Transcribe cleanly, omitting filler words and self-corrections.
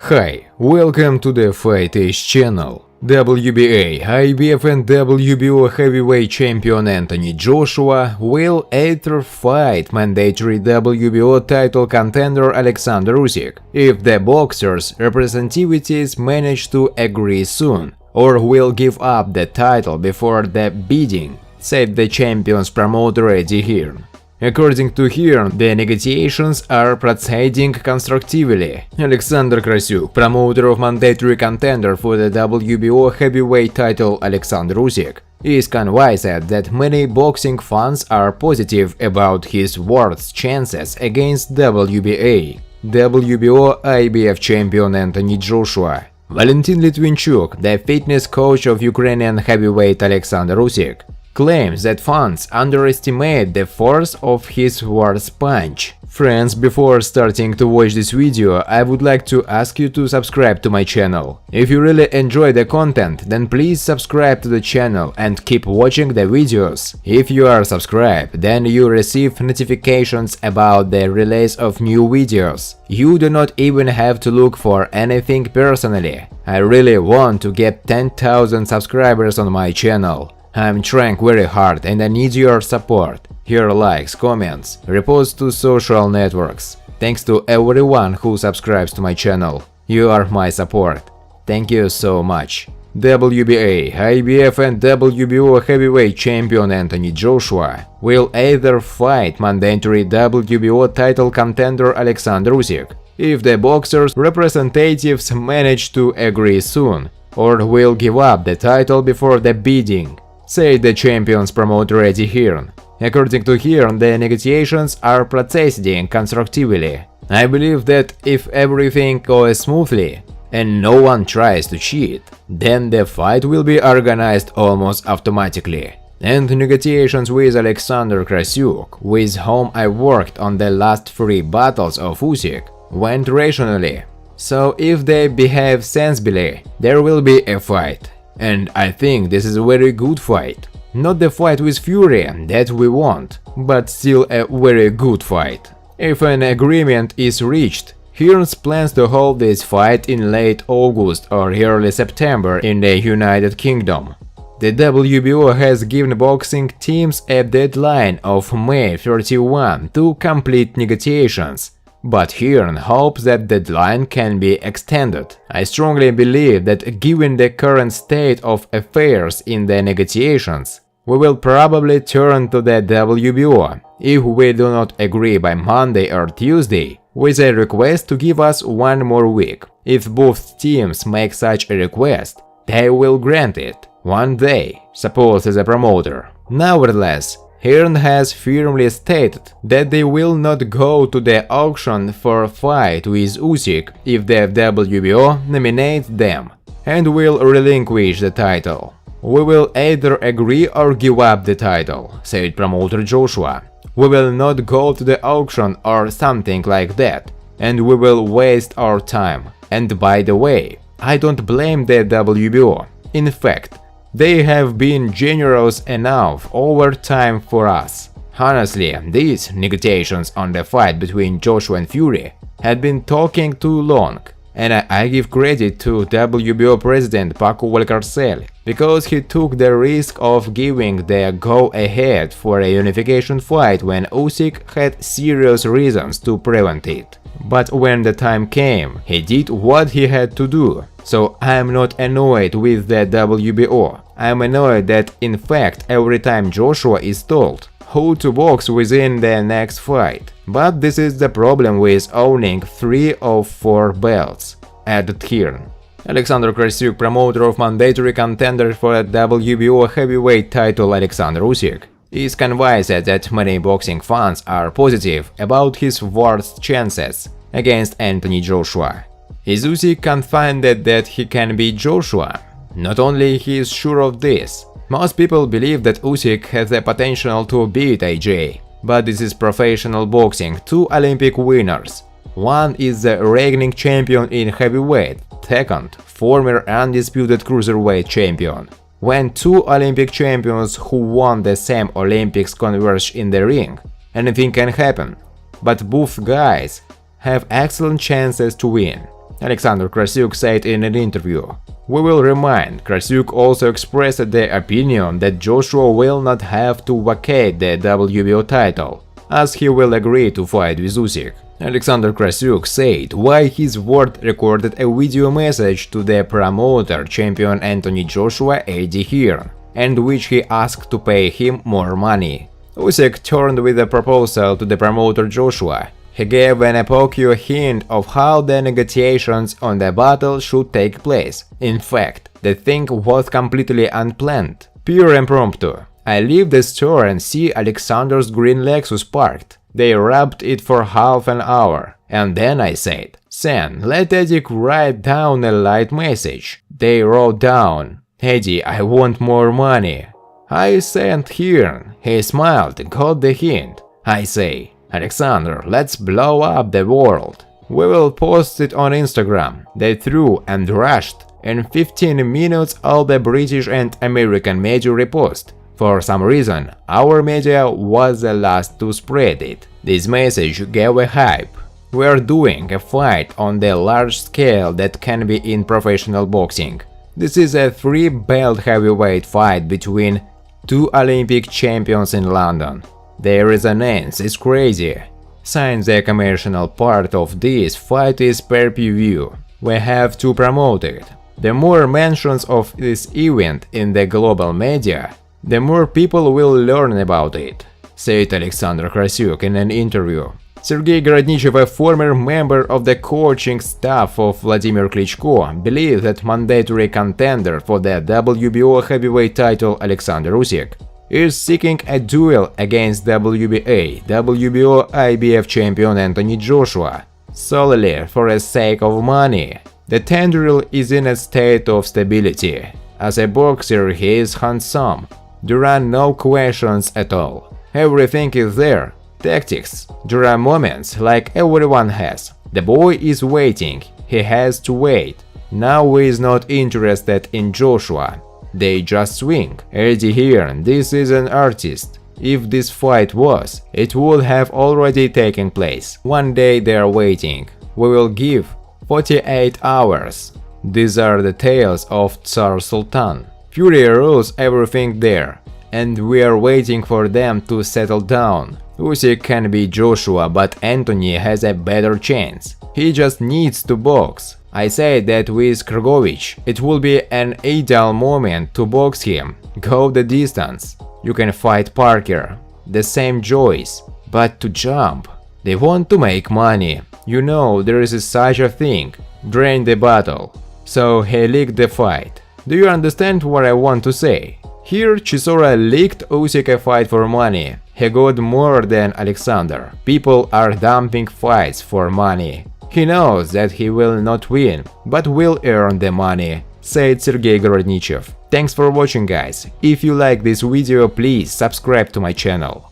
Hi, welcome to the Fight-Age channel. WBA, IBF and WBO heavyweight champion Anthony Joshua will either fight mandatory WBO title contender Alexander Usyk if the boxers' representatives manage to agree soon, or will give up the title before the bidding, said the champion's promoter Eddie Hearn. According to Hearn, the negotiations are proceeding constructively. Alexander Krasyuk, promoter of mandatory contender for the WBO heavyweight title Alexander Usyk, is convinced that many boxing fans are positive about his worst chances against WBA, WBO IBF champion Anthony Joshua. Valentin Litvinchuk, the fitness coach of Ukrainian heavyweight Alexander Usyk, claims that fans underestimate the force of his worst punch. Friends, before starting to watch this video, I would like to ask you to subscribe to my channel. If you really enjoy the content, then please subscribe to the channel and keep watching the videos. If you are subscribed, then you receive notifications about the release of new videos. You do not even have to look for anything personally. I really want to get 10,000 subscribers on my channel. I'm trying very hard and I need your support. Your likes, comments, reposts to social networks. Thanks to everyone who subscribes to my channel. You are my support. Thank you so much. WBA, IBF and WBO heavyweight champion Anthony Joshua will either fight mandatory WBO title contender Alexander Usyk if the boxers' representatives manage to agree soon, or will give up the title before the bidding, said the champion's promoter Eddie Hearn. According to Hearn, the negotiations are proceeding constructively. I believe that if everything goes smoothly and no one tries to cheat, then the fight will be organized almost automatically. And negotiations with Alexander Krasyuk, with whom I worked on the last 3 battles of Usyk, went rationally. So if they behave sensibly, there will be a fight. And I think this is a very good fight. Not the fight with Fury that we want, but still a very good fight. If an agreement is reached, Hearn plans to hold this fight in late August or early September in the United Kingdom. The WBO has given boxing teams a deadline of May 31 to complete negotiations. But Hearn hopes that deadline can be extended. I strongly believe that given the current state of affairs in the negotiations, we will probably turn to the WBO if we do not agree by Monday or Tuesday, with a request to give us 1 more week. If both teams make such a request, they will grant it one day, supposes the promoter. Nevertheless, Hearn has firmly stated that they will not go to the auction for a fight with Usyk if the WBO nominates them, and will relinquish the title. We will either agree or give up the title, said promoter Joshua. We will not go to the auction or something like that, and we will waste our time. And by the way, I don't blame the WBO. In fact, they have been generous enough over time for us. Honestly, these negotiations on the fight between Joshua and Fury had been talking too long, and I give credit to WBO president Paco Valcarcel, because he took the risk of giving the go-ahead for a unification fight when Usyk had serious reasons to prevent it. But when the time came, he did what he had to do. So I'm not annoyed with the WBO. I'm annoyed that in fact every time Joshua is told who to box within the next fight. But this is the problem with owning 3 of 4 belts, added Hearn. Alexander Krasyuk, promoter of mandatory contender for the WBO heavyweight title Alexander Usyk, is convinced that many boxing fans are positive about his worst chances against Anthony Joshua. Is Usyk confident that he can beat Joshua? Not only he is sure of this. Most people believe that Usyk has the potential to beat AJ, but this is professional boxing, 2 Olympic winners. One is the reigning champion in heavyweight, second, former undisputed cruiserweight champion. When 2 Olympic champions who won the same Olympics converge in the ring, anything can happen. But both guys have excellent chances to win. Alexander Krasyuk said in an interview. We will remind, Krasyuk also expressed the opinion that Joshua will not have to vacate the WBO title, as he will agree to fight with Usyk. Alexander Krasyuk said why his ward recorded a video message to the promoter champion Anthony Joshua Eddie Hearn, and which he asked to pay him more money. Usyk turned with a proposal to the promoter Joshua. He gave an obscure hint of how the negotiations on the battle should take place. In fact, the thing was completely unplanned, pure impromptu. I leave the store and see Alexander's green Lexus parked. They wrapped it for half an hour, and then I said, "Sen, let Eddie write down a light message." They wrote down, "Eddie, I want more money." I sent Hearn. He smiled and got the hint. I say, "Alexander, let's blow up the world. We will post it on Instagram." They threw and rushed. In 15 minutes all the British and American media repost. For some reason, our media was the last to spread it. This message gave a hype. We are doing a fight on the large scale that can be in professional boxing. This is a 3-belt heavyweight fight between 2 Olympic champions in London. The resonance is crazy. Since the commercial part of this fight is pay-per-view, we have to promote it. The more mentions of this event in the global media, the more people will learn about it, said Alexander Krasyuk in an interview. Sergei Gorodnichev, a former member of the coaching staff of Vladimir Klitschko, believes that mandatory contender for the WBO heavyweight title Alexander Usyk is seeking a duel against WBA, WBO IBF champion Anthony Joshua, solely for the sake of money. The tendril is in a state of stability. As a boxer, he is handsome. There are no questions at all. Everything is there. Tactics. There are moments like everyone has. The boy is waiting. He has to wait. Now he is not interested in Joshua. They just swing. Eddie Hearn, this is an artist. If this fight was, it would have already taken place. One day they are waiting. We will give 48 hours. These are the tales of Tsar Sultan. Fury rules everything there, and we are waiting for them to settle down. Usyk can be Joshua, but Anthony has a better chance. He just needs to box. I say that with Krgovich, it will be an ideal moment to box him, go the distance. You can fight Parker, the same choice, but to jump. They want to make money. You know, there is such a thing. Drain the battle. So he leaked the fight. Do you understand what I want to say? Here Chisora leaked Usyk a fight for money. He got more than Alexander. People are dumping fights for money. He knows that he will not win, but will earn the money, said Sergei Gorodnichev. Thanks for watching, guys. If you like this video, please subscribe to my channel.